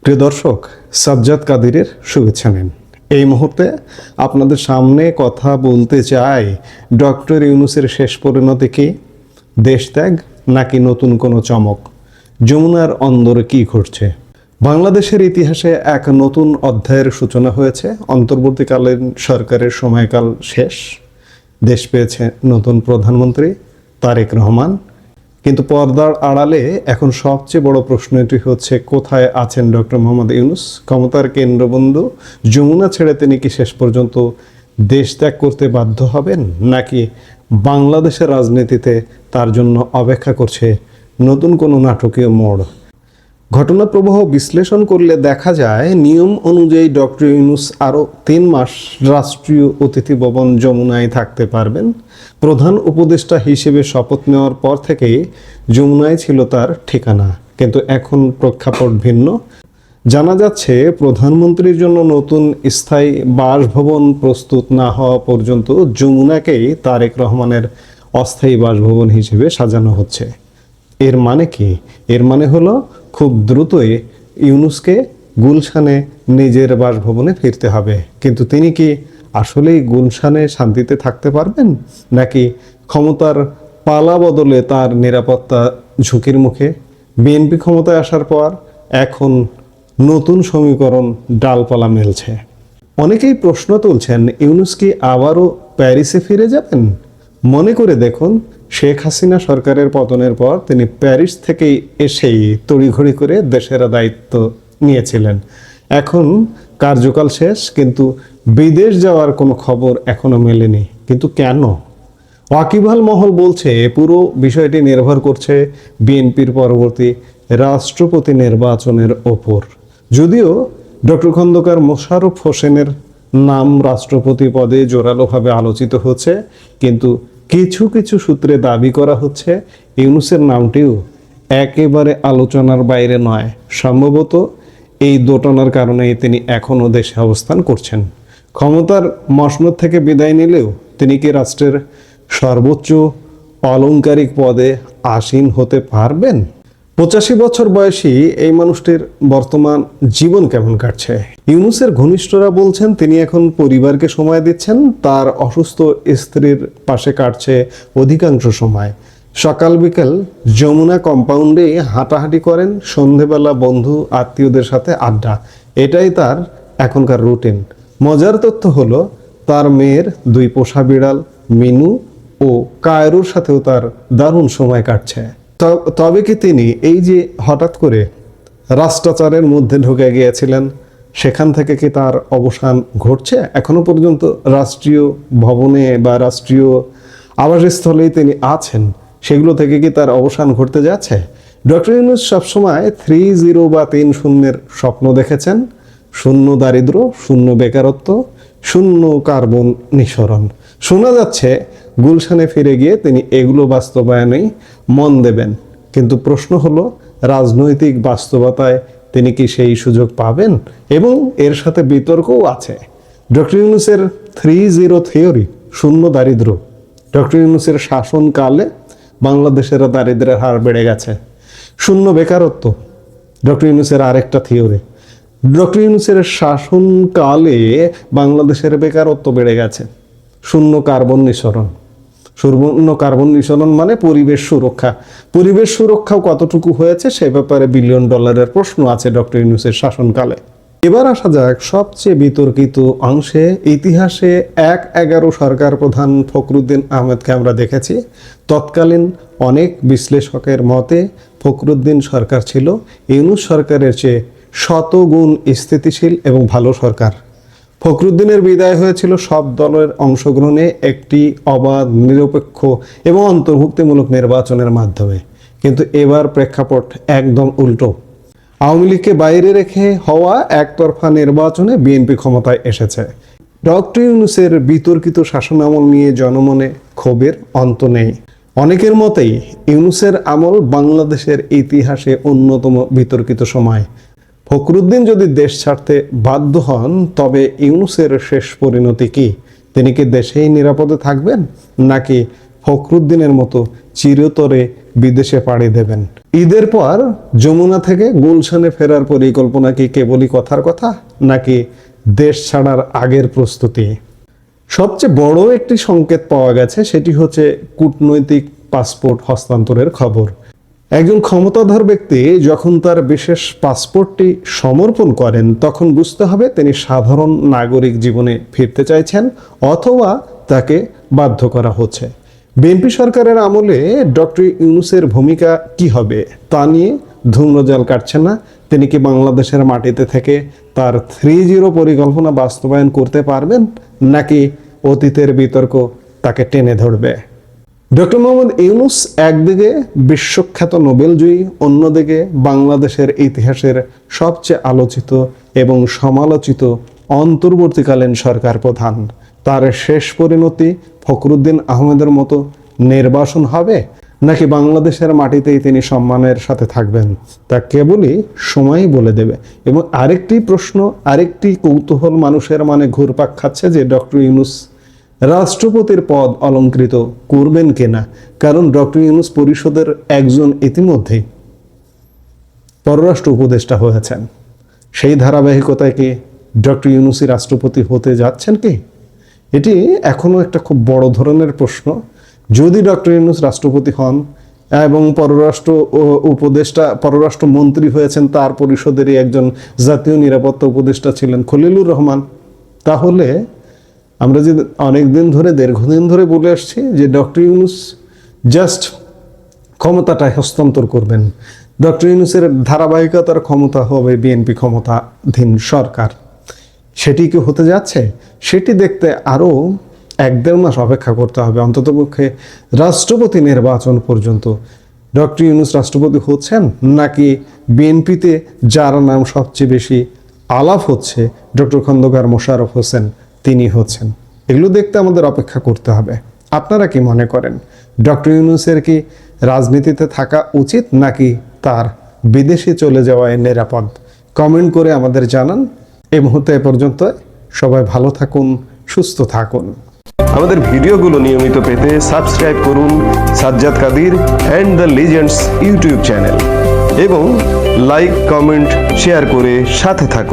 প্রিয় দর্শক, সাজ্জাদ কাদিরের শুভেচ্ছা নিন। এই মুহূর্তে আপনাদের সামনে কথা বলতে চাই, ডক্টর ইউনূসের শেষ পরিণতি কি? দেশত্যাগ নাকি নতুন কোনো চমক? যমুনার অন্দরে কি ঘটছে? বাংলাদেশের ইতিহাসে এক নতুন অধ্যায়ের সূচনা হয়েছে। অন্তর্বর্তীকালীন সরকারের সময়কাল শেষ, দেশ পেয়েছে নতুন প্রধানমন্ত্রী তারেক রহমান। কিন্তু পর্দার আড়ালে এখন সবচেয়ে বড় প্রশ্নটি হচ্ছে, কোথায় আছেন ডক্টর মোহাম্মদ ইউনূস? ক্ষমতার কেন্দ্রবিন্দু যমুনা ছেড়ে তিনি কি শেষ পর্যন্ত দেশ ত্যাগ করতে বাধ্য হবেন, নাকি বাংলাদেশের রাজনীতিতে তার জন্য অপেক্ষা করছে নতুন কোনো নাটকীয় মোড়? ঘটনা প্রবাহ বিশ্লেষণ করলে দেখা যায়, নিয়ম অনুযায়ী ডক্টর ইউনূস আরও 3 মাস রাষ্ট্রীয় অতিথি ভবন যমুনায় থাকতে পারবেন। প্রধান উপদেষ্টা হিসেবে শপথ নেওয়ার পর থেকেই যমুনায় ছিল তার ঠিকানা, কিন্তু এখন প্রেক্ষাপট ভিন্ন। জানা যাচ্ছে, প্রধানমন্ত্রীর জন্য নতুন স্থায়ী বাসভবন প্রস্তুত না হওয়া পর্যন্ত যমুনাকেই তারেক রহমানের অস্থায়ী বাসভবন হিসেবে সাজানো হচ্ছে। এর মানে কি? এর মানে হলো খুব দ্রুতই ইউনূসকে গুলশানে নিজের বাসভবনে ফিরতে হবে। কিন্তু তিনি কি আসলেই গুলশানে শান্তিতে থাকতে পারবেন, নাকি ক্ষমতার পালা বদলে তার নিরাপত্তা ঝুঁকির মুখে? বিএনপি ক্ষমতায় আসার পর এখন নতুন সমীকরণ ডালপালা মেলছে। অনেকেই প্রশ্ন তুলছেন, ইউনূস কি আবারও প্যারিসে ফিরে যাবেন? মনে করে দেখুন, শেখ হাসিনা সরকারের পতনের পর তিনি প্যারিস থেকেই এসেই তড়িঘড়ি করে দেশের দায়িত্ব নিয়েছিলেন। এখন কার্যকাল শেষ, কিন্তু বিদেশ যাওয়ার কোনো খবর এখনো মেলেনি। কিন্তু কেন? ওয়াকিবহাল মহল বলছে, পুরো বিষয়টি নির্ভর করছে বিএনপির পরবর্তী রাষ্ট্রপতি নির্বাচনের ওপর। যদিও ডক্টর খন্দকার মোশাররফ হোসেনের নাম রাষ্ট্রপতি পদে জোরালোভাবে আলোচিত হচ্ছে, কিন্তু কিছু কিছু সূত্রে দাবি করা হচ্ছে ইউনূসের নামটিও একেবারে আলোচনার বাইরে নয়। সম্ভবত এই দোটানার কারণেই তিনি এখনও দেশে অবস্থান করছেন। ক্ষমতার মসনদ থেকে বিদায় নিলেও তিনি কি রাষ্ট্রের সর্বোচ্চ অলংকারিক পদে আসীন হতে পারবেন? 85 বছর বয়সী এই মানুষটির বর্তমান জীবন কেমন কাটছে? ইউনূসের ঘনিষ্ঠরা বলছেন তিনি এখন পরিবারকে সময় দিচ্ছেন, তার অসুস্থ স্ত্রীর পাশে কাটছে অধিকাংশ সময়। সকাল বিকেল যমুনা কম্পাউন্ডে হাঁটাহাঁটি করেন, সন্ধেবেলা বন্ধু আত্মীয়দের সাথে আড্ডা, এটাই তার এখনকার রুটিন। মজার তথ্য হলো, তার মেয়ের 2 পোষা বিড়াল মিনু ও কায়রুর সাথেও তার দারুণ সময় কাটছে। তবে কি তিনি এই যে হঠাৎ করে রাষ্ট্রাচারের মধ্যে ঢুকে গিয়েছিলেন, সেখান থেকে কি তার অবসান ঘটছে? এখনো পর্যন্ত রাষ্ট্রীয় ভবনে বা রাষ্ট্রীয় আবাসস্থলেই তিনি আছেন, সেগুলো থেকে কি তার অবসান ঘটতে যাচ্ছে? ডক্টর ইউনূস সবসময় 3-0 বা 3-0 স্বপ্ন দেখেছেন। শূন্য দারিদ্র্য, শূন্য বেকারত্ব, শূন্য কার্বন নিঃসরণ। শোনা যাচ্ছে গুলশানে ফিরে গিয়ে তিনি এগুলো বাস্তবায়নেই মন দেবেন। কিন্তু প্রশ্ন হলো, রাজনৈতিক বাস্তবতায় তিনি কি সেই সুযোগ পাবেন? এবং এর সাথে বিতর্কও আছে। ডক্টর ইউনূসের 3-0 থিওরি, শূন্য দারিদ্র্য। ডক্টর ইউনূসের শাসনকালে বাংলাদেশের দারিদ্র্যের হার বেড়ে গেছে। শূন্য বেকারত্ব, ডক্টর ইউনূসের আরেকটা থিওরি। ডক্টর ইউনূসের শাসনকালে বাংলাদেশের বেকারত্ব বেড়ে গেছে। শূন্য কার্বন নিঃসরণ। শূন্য কার্বন নিঃসরণ মানে পরিবেশ সুরক্ষা। পরিবেশ সুরক্ষাও কতটুকু হয়েছে সে ব্যাপারে $1 বিলিয়ন প্রশ্ন আছে ডক্টর ইউনূসের শাসনকালে। এবার আসা যাক সবচেয়ে বিতর্কিত অংশে। ইতিহাসে 1-11 সরকার প্রধান ফখরুদ্দীন আহমেদকে আমরা দেখেছি। তৎকালীন অনেক বিশ্লেষকের মতে ফখরুদ্দীন সরকার ছিল ইউনূস সরকারের চেয়ে শতগুণ স্থিতিশীল এবং ভালো সরকার। ফখরুদ্দীনের বিদায় হয়েছিল সব দলের অংশগ্রহণে একটি অবাধ, নিরপেক্ষ এবং অন্তর্ভুক্তিমূলক নির্বাচনের মাধ্যমে। কিন্তু এবার প্রেক্ষাপট একদম উল্টো। আওয়ামী লীগকে বাইরে রেখে হওয়া একতরফা নির্বাচনে বিএনপি ক্ষমতায় এসেছে। ডক্টর ইউনূসের বিতর্কিত শাসনামল নিয়ে জনমনে ক্ষোভের অন্ত নেই। অনেকের মতেই ইউনূসের আমল বাংলাদেশের ইতিহাসে অন্যতম বিতর্কিত সময়। ফখরুদ্দীন যদি দেশ ছাড়তে বাধ্য হন, তবে ইউনূসের শেষ পরিণতি কি? তিনি কি দেশেই নিরাপদে থাকবেন, নাকি ফখরুদ্দিনের মতো চিরতরে বিদেশে পাড়ি দেবেন। ঈদের পর যমুনা থেকে গুলশানে ফেরার পরিকল্পনা কি কেবলই কথার কথা, নাকি দেশ ছাড়ার আগের প্রস্তুতি? সবচেয়ে বড় একটি সংকেত পাওয়া গেছে, সেটি হচ্ছে কূটনৈতিক পাসপোর্ট হস্তান্তরের খবর। একজন ক্ষমতাধর ব্যক্তি যখন তার বিশেষ পাসপোর্টটি সমর্পণ করেন, তখন বুঝতে হবে তিনি সাধারণ নাগরিক জীবনে ফিরতে চাইছেন অথবা তাকে বাধ্য করা হচ্ছে। বিএনপি সরকারের আমলে ডক্টর ইউনূসের ভূমিকা কি হবে তা নিয়ে ধূম্রজাল কাটছে না। তিনি কি বাংলাদেশের মাটিতে থেকে তার 3-0 পরিকল্পনা বাস্তবায়ন করতে পারবেন, নাকি অতীতের বিতর্ক তাকে টেনে ধরবে? ডক্টর মোহাম্মদ ইউনূস একদিকে বিশ্বখ্যাত নোবেলজয়ী, অন্যদিকে বাংলাদেশের ইতিহাসের সবচেয়ে আলোচিত এবং সমালোচিত অন্তর্বর্তীকালীন সরকার প্রধান। তার শেষ পরিণতি ফখরুদ্দিন আহমেদের মতো নির্বাসন হবে, নাকি বাংলাদেশের মাটিতেই তিনি সম্মানের সাথে থাকবেন, তা কেবলই সময়ই বলে দেবে। এবং আরেকটি প্রশ্ন, আরেকটি কৌতূহল মানুষের মানে ঘুরপাক খাচ্ছে যে ডক্টর ইউনূস রাষ্ট্রপতির পদ অলংকৃত করবেন কিনা। কারণ ডক্টর ইউনূস পরিষদের একজন ইতিমধ্যেই পররাষ্ট্র উপদেষ্টা হয়েছেন। সেই ধারাবাহিকতায় কি ডক্টর ইউনূসই রাষ্ট্রপতি হতে যাচ্ছেন কি? এটি এখনো একটা খুব বড় ধরনের প্রশ্ন। যদি ডক্টর ইউনূস রাষ্ট্রপতি হন এবং পররাষ্ট্র উপদেষ্টা, পররাষ্ট্র মন্ত্রী হয়েছেন, তার পরিষদেরই একজন জাতীয় নিরাপত্তা উপদেষ্টা ছিলেন খলিলুর রহমান, তাহলে আমরা যে অনেকদিন ধরে, দীর্ঘদিন ধরে বলে আসছি যে ডক্টর ইউনূস জাস্ট ক্ষমতাটা হস্তান্তর করবেন, ডক্টর ইউনূসের ধারাবাহিকতার ক্ষমতা হবে বিএনপি ক্ষমতাধীন সরকার, সেটি কি হতে যাচ্ছে? সেটি দেখতে আরও 1-1.5 মাস অপেক্ষা করতে হবে, অন্ততপক্ষে রাষ্ট্রপতি নির্বাচন পর্যন্ত। ডক্টর ইউনূস রাষ্ট্রপতি হচ্ছেন, নাকি বিএনপিতে যার নাম সবচেয়ে বেশি আলাপ হচ্ছে ডক্টর খন্দকার মোশাররফ হোসেন, তিনি হচ্ছেন? এগুলো দেখতে আমাদের অপেক্ষা করতে হবে। আপনারা কি মনে করেন, ডক্টর ইউনূসের কি রাজনীতিতে থাকা উচিত, নাকি তার বিদেশে চলে যাওয়ায় নিরাপদ? কমেন্ট করে আমাদের জানান। এই মুহূর্তে এ পর্যন্ত। সবাই ভালো থাকুন, সুস্থ থাকুন। আমাদের ভিডিওগুলো নিয়মিত পেতে সাবস্ক্রাইব করুন Sajjad Kadir and the legends YouTube channel এবং লাইক, কমেন্ট, শেয়ার করে সাথে থাকুন।